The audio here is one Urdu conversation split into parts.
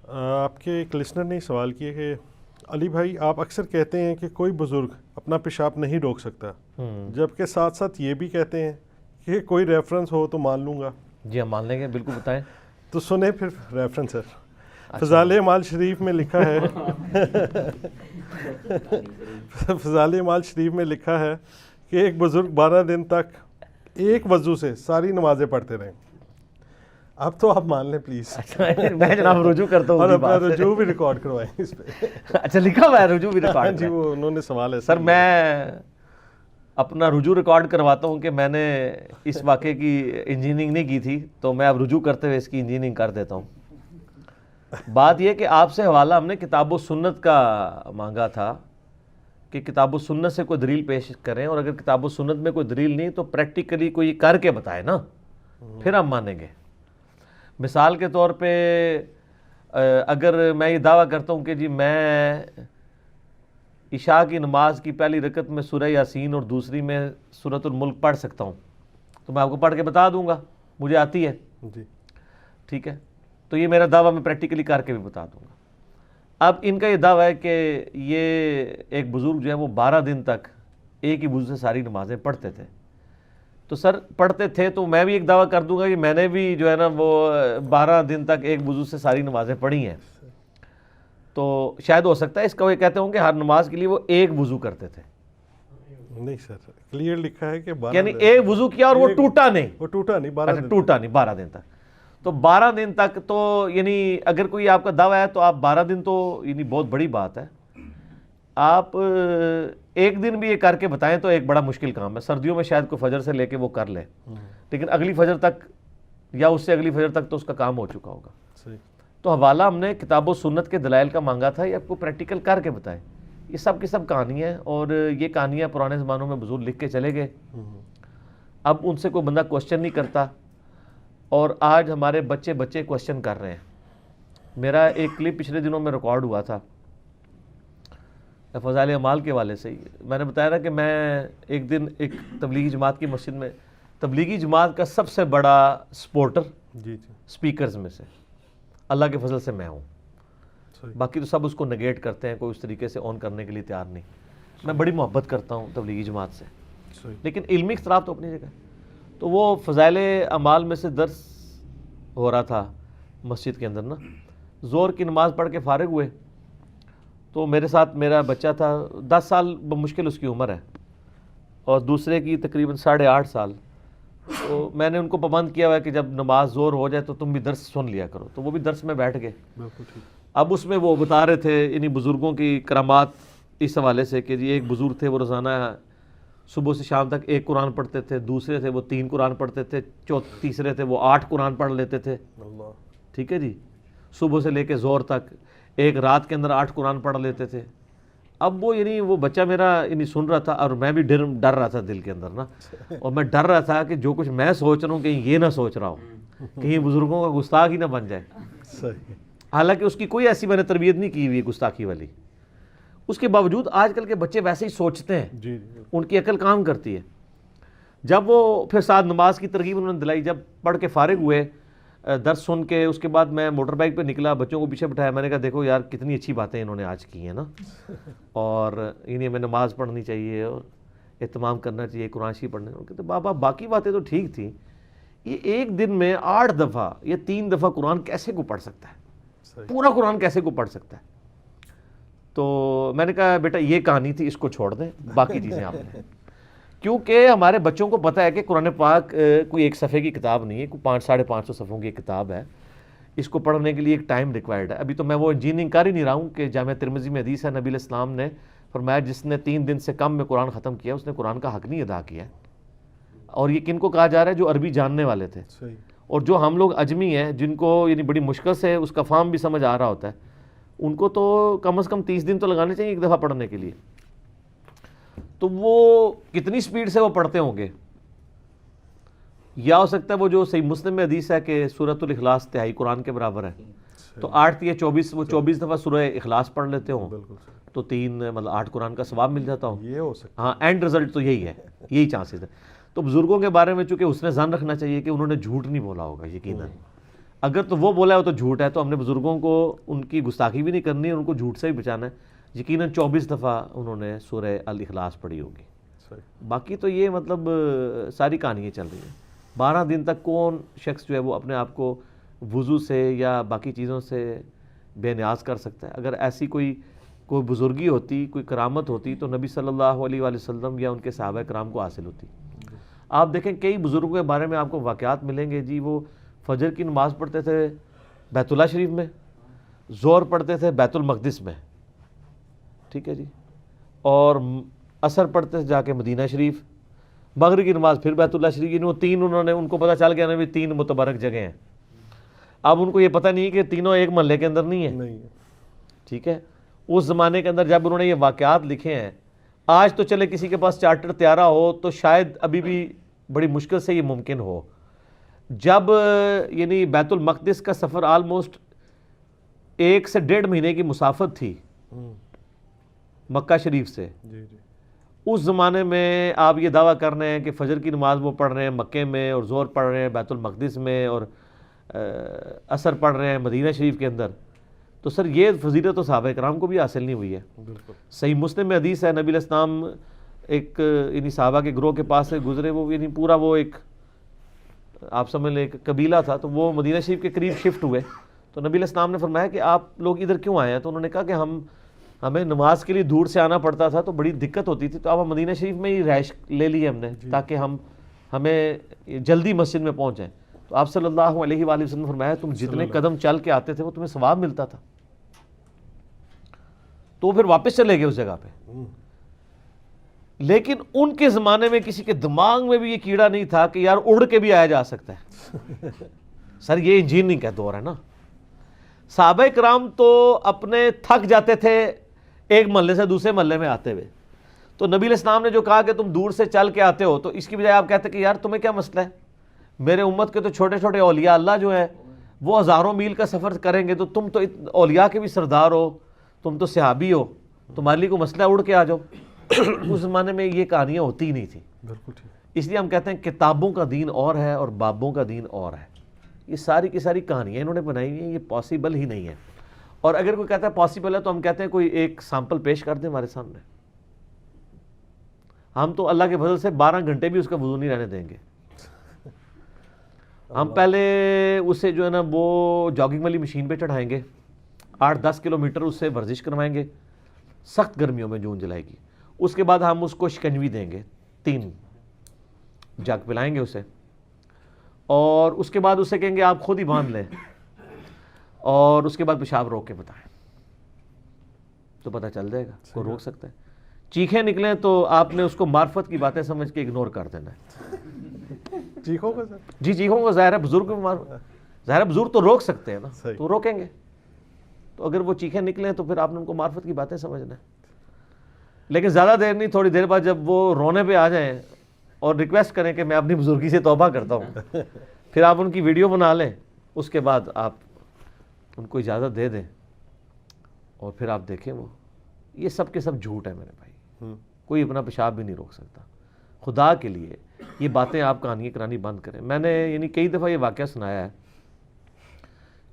آپ کے ایک لسنر نے سوال کیا کہ علی بھائی آپ اکثر کہتے ہیں کہ کوئی بزرگ اپنا پیشاب نہیں روک سکتا، جبکہ ساتھ ساتھ یہ بھی کہتے ہیں کہ کوئی ریفرنس ہو تو مان لوں گا۔ جی ہم مان لیں گے، بالکل بتائیں۔ تو سنیں پھر ریفرنس سر۔ فضائل اعمال شریف میں لکھا ہے فضائل اعمال شریف میں لکھا ہے کہ ایک بزرگ 12 دن تک ایک وضو سے ساری نمازیں پڑھتے رہیں۔ اب تو آپ مان لیں پلیز۔ میں جناب رجوع کرتا ہوں، اور اپنا رجوع بھی ریکارڈ کروائیں اس پہ۔ اچھا لکھا ہوا ہے رجوع بھی ریکارڈ؟ جی وہ انہوں نے سوال ہے سر، میں اپنا رجوع ریکارڈ کرواتا ہوں کہ میں نے اس واقعے کی انجینئرنگ نہیں کی تھی، تو میں اب رجوع کرتے ہوئے اس کی انجینئرنگ کر دیتا ہوں۔ بات یہ کہ آپ سے حوالہ ہم نے کتاب و سنت کا مانگا تھا کہ کتاب و سنت سے کوئی دلیل پیش کریں، اور اگر کتاب و سنت میں کوئی دلیل نہیں تو پریکٹیکلی کوئی کر کے بتائے نا، پھر ہم مانیں گے۔ مثال کے طور پہ اگر میں یہ دعویٰ کرتا ہوں کہ جی میں عشاء کی نماز کی پہلی رکعت میں سورہ یاسین اور دوسری میں سورۃ الملک پڑھ سکتا ہوں، تو میں آپ کو پڑھ کے بتا دوں گا، مجھے آتی ہے جی، ٹھیک ہے، تو یہ میرا دعویٰ میں پریکٹیکلی کر کے بھی بتا دوں گا۔ اب ان کا یہ دعویٰ ہے کہ یہ ایک بزرگ جو ہے وہ 12 دن تک ایک ہی وضو سے ساری نمازیں پڑھتے تھے، تو سر پڑھتے تھے تو میں بھی ایک دعویٰ کر دوں گا کہ میں نے بھی جو ہے نا وہ 12 دن تک ایک وضو سے ساری نمازیں پڑھی ہیں، تو شاید ہو سکتا ہے اس کا وہ کہتے ہوں کہ ہر نماز کے لیے وہ ایک وضو کرتے تھے۔ نہیں سر، کلیئر لکھا ہے کہ 12 یعنی ایک وضو کیا اور وہ ٹوٹا نہیں، وہ ٹوٹا نہیں، 12 دن ٹوٹا نہیں 12 دن تک۔ تو 12 دن تک تو یعنی اگر کوئی آپ کا دعویٰ ہے تو آپ 12 دن تو یعنی بہت بڑی بات ہے۔ آپ ایک دن بھی یہ کر کے بتائیں تو ایک بڑا مشکل کام ہے۔ سردیوں میں شاید کوئی فجر سے لے کے وہ کر لے، لیکن اگلی فجر تک یا اس سے اگلی فجر تک تو اس کا کام ہو چکا ہوگا۔ صحیح۔ تو حوالہ ہم نے کتاب و سنت کے دلائل کا مانگا تھا، یہ آپ کو پریکٹیکل کر کے بتائیں۔ یہ سب کی سب کہانیاں ہیں، اور یہ کہانیاں پرانے زمانوں میں بزرگ لکھ کے چلے گئے، اب ان سے کوئی بندہ کوشچن نہیں کرتا، اور آج ہمارے بچے کوشچن کر رہے ہیں۔ میرا ایک کلپ پچھلے دنوں میں ریکارڈ ہوا تھا فضائل اعمال کے حوالے سے ہی۔ میں نے بتایا نا کہ میں ایک دن ایک تبلیغی جماعت کی مسجد میں، تبلیغی جماعت کا سب سے بڑا سپورٹر جی جی، سپیکرز میں سے اللہ کے فضل سے میں ہوں، باقی تو سب اس کو نگیٹ کرتے ہیں، کوئی اس طریقے سے آن کرنے کے لیے تیار نہیں۔ میں بڑی محبت کرتا ہوں تبلیغی جماعت سے، لیکن علمی اختلاف تو اپنی جگہ۔ تو وہ فضائل اعمال میں سے درس ہو رہا تھا مسجد کے اندر نا، ظہر کی نماز پڑھ کے فارغ ہوئے، تو میرے ساتھ میرا بچہ تھا، 10 سال بمشکل اس کی عمر ہے، اور دوسرے کی تقریباً 8.5 سال۔ تو میں نے ان کو پابند کیا ہوا ہے کہ جب نماز ظہر ہو جائے تو تم بھی درس سن لیا کرو، تو وہ بھی درس میں بیٹھ گئے۔ اب اس میں وہ بتا رہے تھے انہی بزرگوں کی کرامات اس حوالے سے کہ جی ایک بزرگ تھے وہ روزانہ صبح سے شام تک ایک قرآن پڑھتے تھے، دوسرے تھے وہ 3 قرآن پڑھتے تھے، تیسرے تھے وہ 8 قرآن پڑھ لیتے تھے، ٹھیک ہے جی، صبح سے لے کے ظہر تک ایک رات کے اندر 8 قرآن پڑھ لیتے تھے۔ اب وہ یعنی وہ بچہ میرا یعنی سن رہا تھا، اور میں بھی ڈر رہا تھا دل کے اندر نا، اور میں ڈر رہا تھا کہ جو کچھ میں سوچ رہا ہوں کہیں یہ نہ سوچ رہا ہوں، کہیں بزرگوں کا گستاخ ہی نہ بن جائے۔ حالانکہ اس کی کوئی ایسی میں نے تربیت نہیں کی ہوئی گستاخی والی، اس کے باوجود آج کل کے بچے ویسے ہی سوچتے ہیں، ان کی عقل کام کرتی ہے۔ جب وہ پھر ساتھ نماز کی ترغیب انہوں نے دلائی، جب پڑھ کے فارغ ہوئے درس سن کے، اس کے بعد میں موٹر بائک پہ نکلا، بچوں کو پیچھے بٹھایا، میں نے کہا دیکھو یار کتنی اچھی باتیں انہوں نے آج کی ہیں نا، اور انہیں ہمیں نماز پڑھنی چاہیے اور اہتمام کرنا چاہیے قرآن شریف پڑھنے۔ کہتے بابا باقی باتیں تو ٹھیک تھیں، یہ ایک دن میں 8 دفعہ یا 3 دفعہ قرآن کیسے کو پڑھ سکتا ہے، پورا قرآن کیسے کو پڑھ سکتا ہے؟ تو میں نے کہا بیٹا یہ کہانی تھی، اس کو چھوڑ دیں، باقی چیزیں آپ نے، کیونکہ ہمارے بچوں کو پتہ ہے کہ قرآن پاک کوئی ایک صفحے کی کتاب نہیں ہے، کوئی 500-550 صفحوں کی ایک کتاب ہے، اس کو پڑھنے کے لیے ایک ٹائم ریکوائرڈ ہے۔ ابھی تو میں وہ انجینئرنگ کر ہی نہیں رہا ہوں کہ جامعہ ترمذی میں حدیث ہے، نبی علیہ السلام نے فرمایا جس نے 3 دن سے کم میں قرآن ختم کیا اس نے قرآن کا حق نہیں ادا کیا ہے، اور یہ کن کو کہا جا رہا ہے؟ جو عربی جاننے والے تھے، اور جو ہم لوگ اجمی ہیں جن کو یعنی بڑی مشکل سے اس کا فارم بھی سمجھ آ رہا ہوتا ہے، ان کو تو کم از کم 30 دن تو لگانے چاہیے ایک دفعہ پڑھنے کے لیے۔ تو وہ کتنی سپیڈ سے وہ پڑھتے ہوں گے، یا ہو سکتا ہے وہ جو صحیح مسلم میں حدیث ہے کہ سورۃ الاخلاص 3 قرآن کے برابر ہے، تو 8 یا 24 وہ 24 دفعہ سورہ اخلاص پڑھ لیتے ہوں، تو 3 مطلب 8 قرآن کا ثواب مل جاتا ہوں۔ یہ ہو سکتا ہاں، اینڈ رزلٹ تو یہی ہے، یہی چانسز ہے۔ تو بزرگوں کے بارے میں چونکہ حسن ظن رکھنا چاہیے کہ انہوں نے جھوٹ نہیں بولا ہوگا یقیناً۔ اگر تو وہ بولا ہے وہ تو جھوٹ ہے، تو ہم نے بزرگوں کو ان کی گستاخی بھی نہیں کرنی، ان کو جھوٹ سے بھی بچانا ہے۔ یقیناً 24 دفعہ انہوں نے سورہ الاخلاص پڑھی ہوگی، باقی تو یہ مطلب ساری کہانیاں چل رہی ہیں۔ 12 دن تک کون شخص جو ہے وہ اپنے آپ کو وضو سے یا باقی چیزوں سے بے نیاز کر سکتا ہے؟ اگر ایسی کوئی بزرگی ہوتی، کوئی کرامت ہوتی تو نبی صلی اللہ علیہ وآلہ وسلم یا ان کے صحابہ کرام کو حاصل ہوتی۔ آپ دیکھیں کئی بزرگوں کے بارے میں آپ کو واقعات ملیں گے جی، وہ فجر کی نماز پڑھتے تھے بیت اللہ شریف میں، ظہر پڑھتے تھے بیت المقدس میں، ٹھیک ہے جی، اور عصر پڑھتے تھے جا کے مدینہ شریف، مغرب کی نماز پھر بیت اللہ شریف، یعنی وہ تین ان کو پتہ چل گیا نا بھی 3 متبرک جگہ ہیں۔ اب ان کو یہ پتہ نہیں کہ تینوں ایک محلے کے اندر نہیں ہیں، ٹھیک ہے۔ اس زمانے کے اندر جب انہوں نے یہ واقعات لکھے ہیں، آج تو چلے کسی کے پاس چارٹر طیارہ ہو تو شاید ابھی بھی بڑی مشکل سے یہ ممکن ہو۔ جب یعنی بیت المقدس کا سفر آلموسٹ 1 سے 1.5 مہینے کی مسافت تھی مکہ شریف سے، اس زمانے میں آپ یہ دعویٰ کر رہے ہیں کہ فجر کی نماز وہ پڑھ رہے ہیں مکے میں، اور ظہر پڑھ رہے ہیں بیت المقدس میں، اور عصر پڑھ رہے ہیں مدینہ شریف کے اندر، تو سر یہ فضیلت تو صحابہ کرام کو بھی حاصل نہیں ہوئی ہے۔ صحیح مسلم میں حدیث ہے، نبی علیہ السلام ایک یعنی صحابہ کے گروہ کے پاس سے گزرے، وہ یعنی پورا وہ ایک آپ سمجھ لیں ایک قبیلہ تھا، تو وہ مدینہ شریف کے قریب شفٹ ہوئے، تو نبی علیہ السلام نے فرمایا کہ آپ لوگ ادھر کیوں آئے ہیں؟ تو انہوں نے کہا کہ ہمیں نماز کے لیے دور سے آنا پڑتا تھا تو بڑی دقت ہوتی تھی، تو اب ہم مدینہ شریف میں ہی رہائش لے لی ہم نے تاکہ ہمیں جلدی مسجد میں پہنچ جائیں۔ تو آپ صلی اللہ علیہ وآلہ وسلم نے فرمایا تم جتنے قدم چل کے آتے تھے وہ تمہیں ثواب ملتا تھا، تو پھر واپس چلے گئے اس جگہ پہ۔ لیکن ان کے زمانے میں کسی کے دماغ میں بھی یہ کیڑا نہیں تھا کہ یار اڑ کے بھی آیا جا سکتا ہے۔ سر یہ انجینئرنگ کا دور ہے نا۔ صحابہ کرام تو اپنے تھک جاتے تھے ایک محلے سے دوسرے محلے میں آتے ہوئے، تو نبی علیہ السلام نے جو کہا کہ تم دور سے چل کے آتے ہو، تو اس کی بجائے آپ کہتے کہ یار تمہیں کیا مسئلہ ہے، میرے امت کے تو چھوٹے چھوٹے اولیاء اللہ جو ہیں وہ ہزاروں میل کا سفر کریں گے، تو تم تو اولیاء کے بھی سردار ہو، تم تو صحابی ہو، تمہارے لیے کوئی مسئلہ اڑ کے آ جاؤ۔ اس زمانے میں یہ کہانیاں ہوتی ہی نہیں تھی، اس لیے ہم کہتے ہیں کتابوں کا دین اور ہے اور بابوں کا دین اور ہے۔ یہ ساری کی ساری کہانیاں انہوں نے بنائی ہوئی ہیں، یہ پاسبل ہی نہیں ہے۔ اور اگر کوئی کہتا ہے پاسبل ہے تو ہم کہتے ہیں کوئی ایک سیمپل پیش کر دیں ہمارے سامنے، ہم تو اللہ کے فضل سے 12 گھنٹے بھی اس کا وضو نہیں رہنے دیں گے۔ ہم پہلے اسے جو ہے نا وہ جاگنگ والی مشین پہ چڑھائیں گے، 8-10 کلومیٹر اس سے ورزش کروائیں گے، سخت گرمیوں میں جون جولائی کی۔ اس کے بعد ہم اس کو شکنجوی دیں گے، 3 جگ پلائیں گے اسے، اور اس کے بعد اسے کہیں گے آپ خود ہی باندھ لیں، اور اس کے بعد پیشاب روک کے بتائیں، تو پتہ چل جائے گا کوئی روک سکتا ہے۔ چیخیں نکلیں تو آپ نے اس کو معرفت کی باتیں سمجھ کے اگنور کر دینا ہے۔ چیخوں کا جی چیخوں کا ظاہر ہے بزرگ ظاہر ہے بزرگ تو روک سکتے ہیں نا، تو روکیں گے، تو اگر وہ چیخیں نکلیں تو پھر آپ نے ان کو معرفت کی باتیں سمجھنا ہے۔ لیکن زیادہ دیر نہیں، تھوڑی دیر بعد جب وہ رونے پہ آ جائیں اور ریکویسٹ کریں کہ میں اپنی بزرگی سے توبہ کرتا ہوں، پھر آپ ان کی ویڈیو بنا لیں، اس کے بعد آپ ان کو اجازت دے دیں، اور پھر آپ دیکھیں وہ یہ سب کے سب جھوٹ ہے میرے بھائی، کوئی اپنا پیشاب بھی نہیں روک سکتا۔ خدا کے لیے یہ باتیں آپ کہانیاں کرانی بند کریں۔ میں نے یعنی کئی دفعہ یہ واقعہ سنایا ہے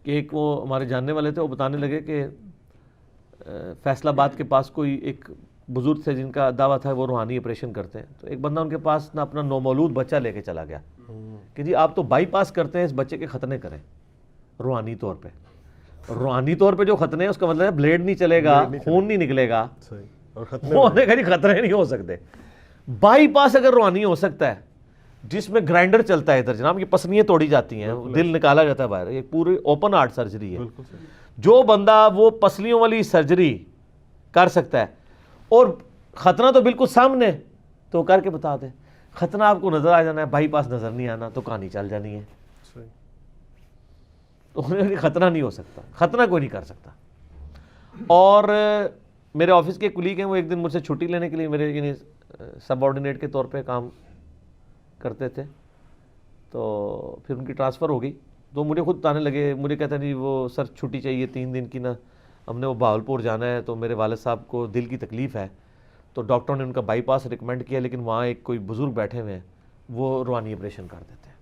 کہ ایک وہ ہمارے جاننے والے تھے، وہ بتانے لگے کہ فیصل آباد کے پاس کوئی ایک بزرگ تھے جن کا دعویٰ تھا وہ روحانی آپریشن کرتے ہیں، تو ایک بندہ ان کے پاس نہ اپنا نومولود بچہ لے کے چلا گیا کہ جی آپ تو بائی پاس کرتے ہیں، اس بچے کے ختنے کریں روحانی طور پہ۔ روحانی طور پہ جو ختنے ہیں اس کا مطلب ہے بلیڈ نہیں چلے گا، خون نہیں نکلے گا، ہونے کا خطرے نہیں ہو سکتے۔ بائی پاس اگر روحانی ہو سکتا ہے جس میں گرائنڈر چلتا ہے ادھر جناب، یہ پسلیاں توڑی جاتی ہیں، دل نکالا جاتا ہے باہر، یہ پوری اوپن ہارٹ سرجری ہے، جو بندہ وہ پسلیوں والی سرجری کر سکتا ہے اور ختنہ تو بالکل سامنے، تو کر کے بتا دے۔ ختنہ آپ کو نظر آ جانا ہے، بائی پاس نظر نہیں آنا، تو کہانی چل جانی ہے۔ تو ختنہ نہیں ہو سکتا، ختنہ کوئی نہیں کر سکتا۔ اور میرے آفس کے کلیگ ہیں، وہ ایک دن مجھ سے چھٹی لینے کے لیے میرے یعنی سب آرڈینیٹ کے طور پہ کام کرتے تھے، تو پھر ان کی ٹرانسفر ہو گئی، تو مجھے خود بتانے لگے، مجھے کہتے ہیں جی وہ سر چھٹی چاہیے 3 دن کی نا، ہم نے وہ بہاولپور جانا ہے، تو میرے والد صاحب کو دل کی تکلیف ہے، تو ڈاکٹروں نے ان کا بائی پاس ریکمینڈ کیا، لیکن وہاں ایک کوئی بزرگ بیٹھے ہوئے ہیں وہ روحانی آپریشن کر دیتے ہیں۔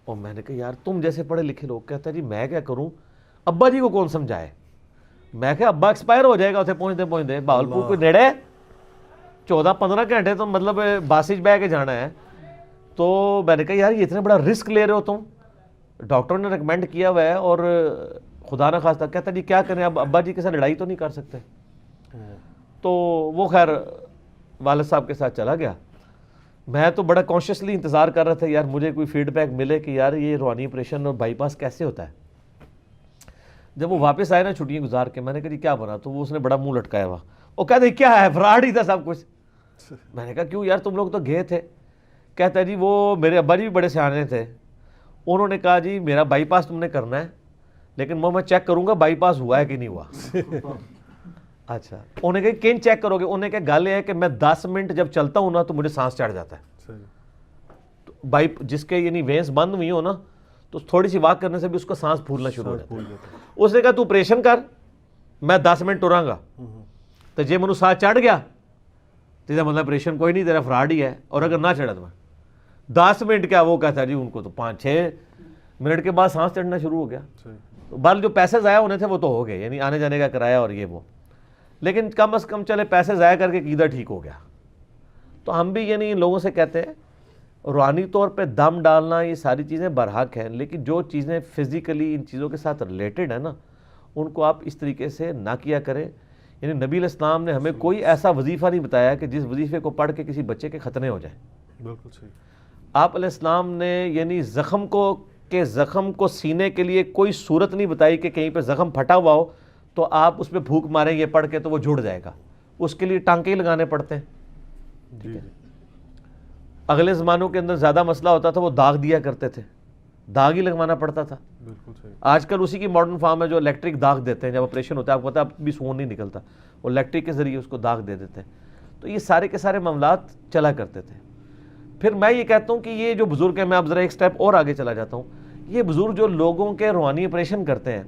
اور میں نے کہا یار تم جیسے پڑھے لکھے لوگ. کہتا ہے جی میں کیا کروں, ابا جی کو کون سمجھائے. میں کہا ابا ایکسپائر ہو جائے گا اتنے پہنچتے بہاولپور کوئی نیڑے ہے 14-15 گھنٹے تو مطلب باسج بہ کے جانا ہے. تو میں نے کہا یار یہ اتنا بڑا رسک لے رہے ہو تم, ڈاکٹر نے ریکمینڈ کیا ہوا ہے اور خدا نہ خواستہ. کہتا جی کیا کریں, اب ابا جی کے ساتھ لڑائی تو نہیں کر سکتے. تو وہ خیر والد صاحب کے ساتھ چلا گیا. میں تو بڑا کانشیسلی انتظار کر رہا تھا یار مجھے کوئی فیڈ بیک ملے کہ یار یہ روحانی آپریشن اور بائی پاس کیسے ہوتا ہے. جب وہ واپس آئے نا چھٹیاں گزار کے, میں نے کہا جی کیا بنا, تو وہ اس نے بڑا منہ لٹکایا ہوا. وہ کہتے کیا ہے, فراڈ ہی تھا سب کچھ. میں نے کہا کیوں یار تم لوگ تو گئے تھے. کہتا ہے جی وہ میرے ابا جی بھی بڑے سیانے تھے, انہوں نے کہا جی میرا بائی پاس تم نے کرنا ہے لیکن وہ میں چیک کروں گا بائی پاس ہوا ہے کہ نہیں ہوا. اچھا, انہوں نے کہا کن چیک کرو گے. انہوں نے کہا گل یہ ہے کہ میں 10 منٹ جب چلتا ہوں نا تو مجھے سانس چڑھ جاتا ہے. بائی جس کے یعنی وینس بند ہوئی ہو نا تو تھوڑی سی واک کرنے سے بھی اس کو سانس پھولنا شروع ہو جاتا ہے. اس نے کہا تو آپریشن کر, میں 10 منٹ ٹراں گا. تو جی مجھے سانس چڑھ گیا تو مطلب آپریشن کوئی نہیں, تیرا فراڈ ہی ہے. اور اگر نہ چڑھا تو میں 10 منٹ کیا, وہ کہتا ہے جی ان کو تو 5-6 منٹ کے بعد سانس چڑھنا شروع ہو گیا. بل جو پیسے ضائع ہونے تھے وہ تو ہو گئے, یعنی آنے جانے کا کرایہ اور یہ وہ, لیکن کم از کم چلے پیسے ضائع کر کے قیدہ ٹھیک ہو گیا. تو ہم بھی یعنی ان لوگوں سے کہتے ہیں روحانی طور پہ دم ڈالنا یہ ساری چیزیں برحق ہیں, لیکن جو چیزیں فزیکلی ان چیزوں کے ساتھ ریلیٹڈ ہیں نا ان کو آپ اس طریقے سے نہ کیا کریں. یعنی نبی علیہ السلام نے ہمیں کوئی ایسا وظیفہ نہیں بتایا کہ جس وظیفے کو پڑھ کے کسی بچے کے ختنے ہو جائیں. بالکل صحیح. آپ علیہ السلام نے یعنی زخم کو سینے کے لیے کوئی صورت نہیں بتائی کہ کہیں پہ زخم پھٹا ہوا ہو تو آپ اس پہ پھونک ماریں یہ پڑھ کے تو وہ جڑ جائے گا. اس کے لیے ٹانکے ہی لگانے پڑتے ہیں. ٹھیک ہے. اگلے زمانوں کے اندر زیادہ مسئلہ ہوتا تھا, وہ داغ دیا کرتے تھے, داغ ہی لگوانا پڑتا تھا. بالکل صحیح. آج کل اسی کی ماڈرن فارم ہے جو الیکٹرک داغ دیتے ہیں. جب آپریشن ہوتا ہے آپ کو پتا ہے اب بھی سون نہیں نکلتا, وہ الیکٹرک کے ذریعے اس کو داغ دے دیتے ہیں. تو یہ سارے کے سارے معاملات چلا کرتے تھے. پھر میں یہ کہتا ہوں کہ یہ جو بزرگ ہیں, میں اب ذرا ایک سٹیپ اور آگے چلا جاتا ہوں, یہ بزرگ جو لوگوں کے روحانی آپریشن کرتے ہیں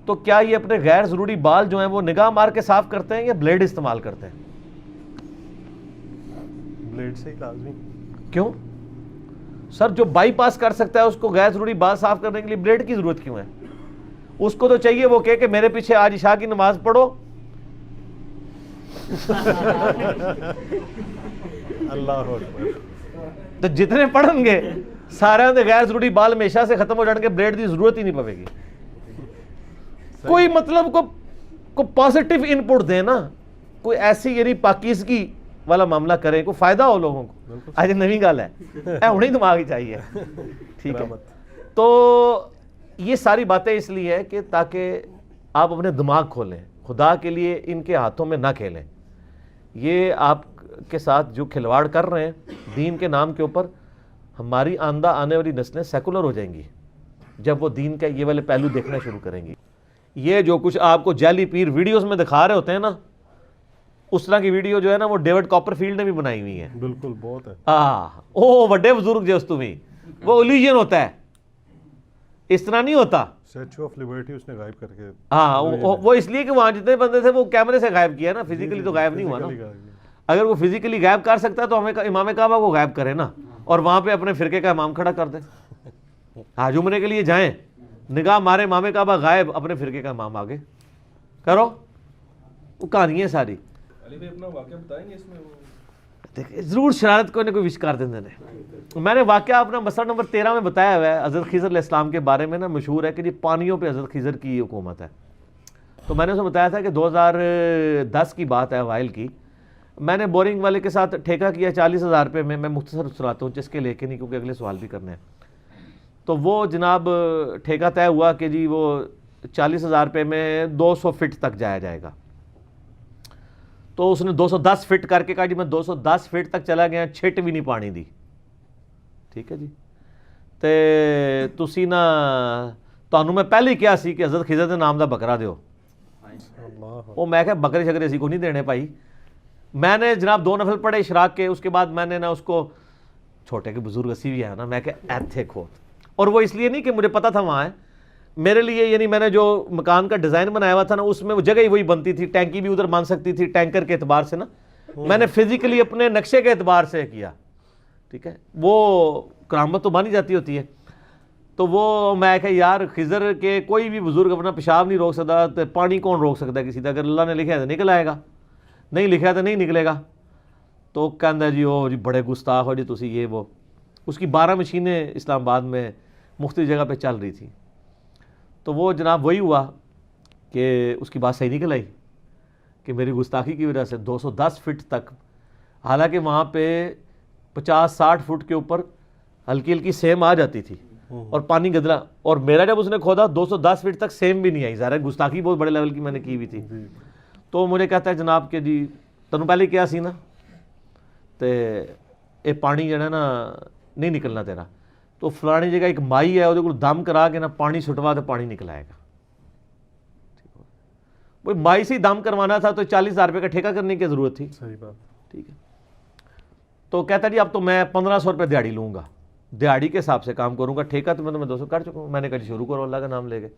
تو کیا یہ اپنے غیر ضروری بال جو ہیں وہ نگاہ مار کے صاف کرتے ہیں یا بلیڈ استعمال کرتے ہیں؟ بلیڈ سے ہی لازمی. کیوں سر, جو بائی پاس کر سکتا ہے اس کو غیر ضروری بال صاف کرنے کے لیے بلیڈ کی ضرورت کیوں ہے؟ اس کو تو چاہیے وہ کہ میرے پیچھے آج عشاء کی نماز پڑھو. اللہ اکبر. تو جتنے پڑھیں گے سارے غیر ضروری بال ہمیشہ سے ختم ہو جان گے, بلیڈ کی ضرورت ہی نہیں پڑے گی. کوئی مطلب کو پازیٹیو ان پٹ دیں نا, کوئی ایسی یعنی پاکیزگی والا معاملہ کریں, کوئی فائدہ ہو لوگوں کو. آج نئی گل ہے, انہیں دماغ ہی چاہیے. ٹھیک ہے. تو یہ ساری باتیں اس لیے ہے کہ تاکہ آپ اپنے دماغ کھولیں, خدا کے لیے ان کے ہاتھوں میں نہ کھیلیں. یہ آپ کے ساتھ جو کھلواڑ کر رہے ہیں دین کے نام کے اوپر, ہماری آندہ آنے والی نسلیں سیکولر ہو جائیں گی جب وہ دین کا یہ والے پہلو دیکھنا شروع کریں گی. یہ جو کچھ آپ کو جعلی پیر ویڈیوز میں دکھا رہے ہوتے ہیں نا, اس طرح کی ویڈیو جو ہے نا وہ ڈیوڈ کاپر فیلڈ نے بھی بنائی ہوئی ہے. بالکل بہت ہے. او بڑے بزرگ جو اس میں وہ الیوژن ہوتا ہے, اس طرح نہیں ہوتا. اسٹیچو آف لبرٹی اس نے غائب کر کے, وہ اس لیے کہ وہاں جتنے بندے تھے وہ کیمرے سے غائب کیا نا, فزیکلی تو غائب نہیں ہوا نا. اگر وہ فزیکلی غائب کر سکتا ہے تو ہمیں امام کعبہ کو غائب کرے نا, اور وہاں پہ اپنے فرقے کا امام کھڑا کر دے. حج عمرے کے لیے جائیں, نگاہ مارے امام کعبہ غائب, اپنے فرقے کا امام آگے کرو. وہ کہانی ہے ساری. اپنا واقعہ بتائیں گے اس میں؟ ضرور شرارت کوئی نہ کوئی وش کر دیں. میں نے واقعہ اپنا مسئلہ نمبر 13 میں بتایا ہوا ہے. حضرت خضر علیہ السلام کے بارے میں نا مشہور ہے کہ جی پانیوں پہ حضرت خضر کی حکومت ہے. تو میں نے اسے بتایا تھا کہ 2010 کی بات ہے, اوائل کی. میں نے بورنگ والے کے ساتھ ٹھیکہ کیا 40,000 روپے میں. میں مختصر سناتا ہوں جس کے لے کے نہیں, کیونکہ اگلے سوال بھی کرنے ہیں. تو وہ جناب ٹھیکہ طے ہوا کہ جی وہ 40,000 روپے میں 200 فٹ تک جایا جائے گا. تو اس نے 210 فٹ کر کے کہا جی میں 210 فٹ تک چلا گیا, چھٹ بھی نہیں پانی دی. ٹھیک ہے جی. تے تسی نا تانوں میں پہلے کیا سی کہ حضرت خضر دے نام دا بکرا دیو. وہ میں کہ بکرے شکرے اسی کو نہیں دینے پائی. میں نے جناب 2 نفل پڑھے اشراق کے, اس کے بعد میں نے نا اس کو, چھوٹے کے بزرگ اسی بھی ہے نا, میں کہ ایتھے کھوت. اور وہ اس لیے نہیں کہ مجھے پتا تھا وہاں ہے, میرے لیے یعنی میں نے جو مکان کا ڈیزائن بنایا ہوا تھا نا اس میں وہ جگہ ہی وہی بنتی تھی, ٹینکی بھی ادھر مان سکتی تھی ٹینکر کے اعتبار سے نا. میں نے فزیکلی اپنے نقشے کے اعتبار سے کیا. ٹھیک ہے. وہ کرامت تو مانی جاتی ہوتی ہے. تو وہ میں کہ یار خضر کے کوئی بھی بزرگ اپنا پیشاب نہیں روک سکتا تو پانی کون روک سکتا ہے کسی کا؟ اگر اللہ نے لکھا ہے تو نکل آئے گا، نہیں لکھا ہے تو نہیں نکلے گا۔ تو کہندا جی او جی بڑے گستاخ ہو جی تسی یہ وہ۔ اس کی 12 مشینیں اسلام آباد میں مختلف جگہ پہ چل رہی تھی، تو وہ جناب وہی ہوا کہ اس کی بات صحیح نکل آئی کہ میری گستاخی کی وجہ سے 210 فٹ تک، حالانکہ وہاں پہ 50-60 فٹ کے اوپر ہلکی ہلکی سیم آ جاتی تھی اور پانی گدلا، اور میرا جب اس نے کھودا 210 فٹ تک سیم بھی نہیں آئی، ظاہر ہے گستاخی بہت بڑے لیول کی میں نے کی ہوئی تھی۔ تو مجھے کہتا ہے جناب کہ جی تنوں پہلے کیا سی نا تے اے پانی جڑا نا نہیں نکلنا تیرا، تو فلانی جگہ ایک مائی ہے وہ کو دم کرا کے نا پانی چھٹوا تو پانی نکل آئے گا۔ وہ مائی سے ہی دم کروانا تھا تو 40,000 روپے کا ٹھیکہ کرنے کی ضرورت تھی۔ صحیح بات، ٹھیک ہے، تو کہتا جی اب تو میں 1500 روپے دیہڑی لوں گا، دیہڑی کے حساب سے کام کروں گا، ٹھیکہ تو میں 200 کر چکا ہوں۔ میں نے کہا جی شروع کرو، اللہ کا نام لے گئے۔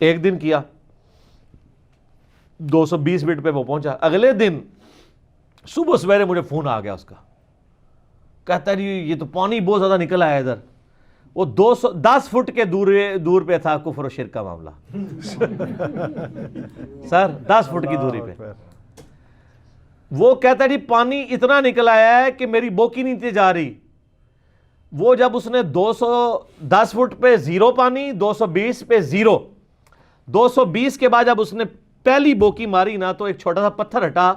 ایک دن کیا، 220 فٹ پہ وہ پہنچا۔ اگلے دن صبح سویرے مجھے فون آ گیا اس کا، کہتا جی یہ تو پانی بہت زیادہ نکل آیا ادھر۔ وہ 210 فٹ کے دور پہ تھا کفر و شرک کا معاملہ سر، 10 فٹ کی دوری پہ۔ وہ کہتا جی پانی اتنا نکل آیا ہے کہ میری بوکی نہیں تھی جا رہی۔ وہ جب اس نے 210 فٹ پہ زیرو پانی، 220 پہ زیرو، 220 کے بعد جب اس نے پہلی بوکی ماری نا تو ایک چھوٹا سا پتھر ہٹا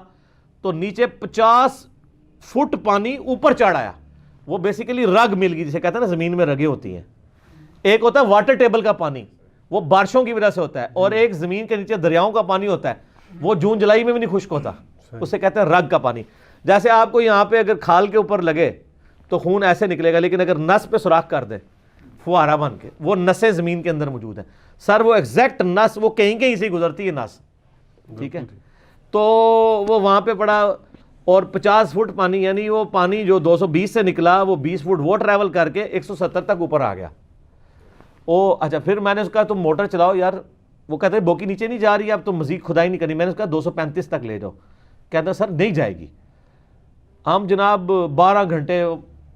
تو نیچے 50 فٹ پانی اوپر چڑھ آیا۔ وہ بیسیکلی رگ مل گئی، جسے کہتے ہیں نا زمین میں رگیں ہوتی ہیں۔ ایک ہوتا ہے واٹر ٹیبل کا پانی، وہ بارشوں کی وجہ سے ہوتا ہے، اور ایک زمین کے نیچے دریاؤں کا پانی ہوتا ہے، وہ جون جولائی میں بھی نہیں خشک ہوتا، اسے کہتے ہیں رگ کا پانی۔ جیسے آپ کو یہاں پہ اگر کھال کے اوپر لگے تو خون ایسے نکلے گا، لیکن اگر نس پہ سوراخ کر دے فوارہ بن کے، وہ نسیں زمین کے اندر موجود ہیں سر، وہ ایگزیکٹ نس وہ کہیں کہیں سے گزرتی ہے نس، ٹھیک ہے۔ تو وہ وہاں پہ پڑا اور 50 فٹ پانی، یعنی وہ پانی جو 220 سے نکلا وہ 20 فٹ وہ ٹریول کر کے 170 تک اوپر آ گیا۔ اچھا پھر میں نے اس کا تم موٹر چلاؤ یار، وہ کہتے ہیں بوکی نیچے نہیں جا رہی، اب تو مزید کھدائی نہیں کرنی۔ میں نے اس کا 235 تک لے جاؤ، کہتا سر نہیں جائے گی۔ ہم جناب 12 گھنٹے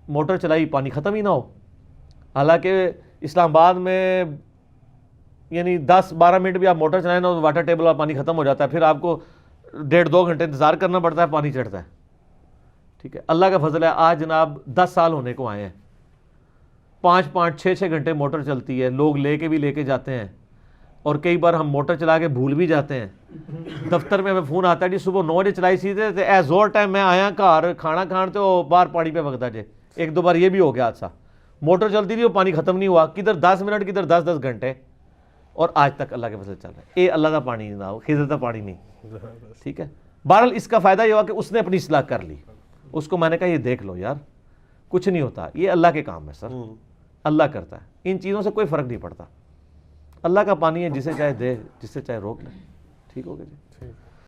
موٹر چلائی، پانی ختم ہی نہ ہو۔ حالانکہ اسلام آباد میں یعنی 10-12 منٹ بھی آپ موٹر چلائیں نا واٹر ٹیبل والا پانی ختم ہو جاتا ہے، پھر آپ کو 1.5-2 گھنٹے انتظار کرنا پڑتا ہے، پانی چڑھتا ہے، ٹھیک ہے۔ اللہ کا فضل ہے آج جناب 10 سال ہونے کو آئے ہیں، 5-5 6-6 گھنٹے موٹر چلتی ہے، لوگ لے کے جاتے ہیں، اور کئی بار ہم موٹر چلا کے بھول بھی جاتے ہیں۔ دفتر میں ہمیں فون آتا ہے جی صبح 9 بجے چلائی سی تے اے زور ٹائم میں آیا گھر کھانا کھان تے وہ باہر پانی پہ وگدا جے۔ 1-2 بار یہ بھی ہو گیا حادثہ، موٹر چلتی تھی وہ پانی ختم نہیں ہوا، کدھر 10 منٹ کدھر 10 گھنٹے، اور آج تک اللہ کے فضل چل رہا ہے۔ اے اللہ کا پانی نہ ہو، خضر کا پانی نہیں، ٹھیک ہے۔ بہرحال اس کا فائدہ یہ ہوا کہ اس نے اپنی اصلاح کر لی، اس کو میں نے کہا یہ دیکھ لو یار کچھ نہیں ہوتا، یہ اللہ کے کام ہے سر، اللہ کرتا ہے، ان چیزوں سے کوئی فرق نہیں پڑتا۔ اللہ کا پانی ہے، جسے چاہے دے، جسے چاہے روک لے، ٹھیک ہو گیا جی۔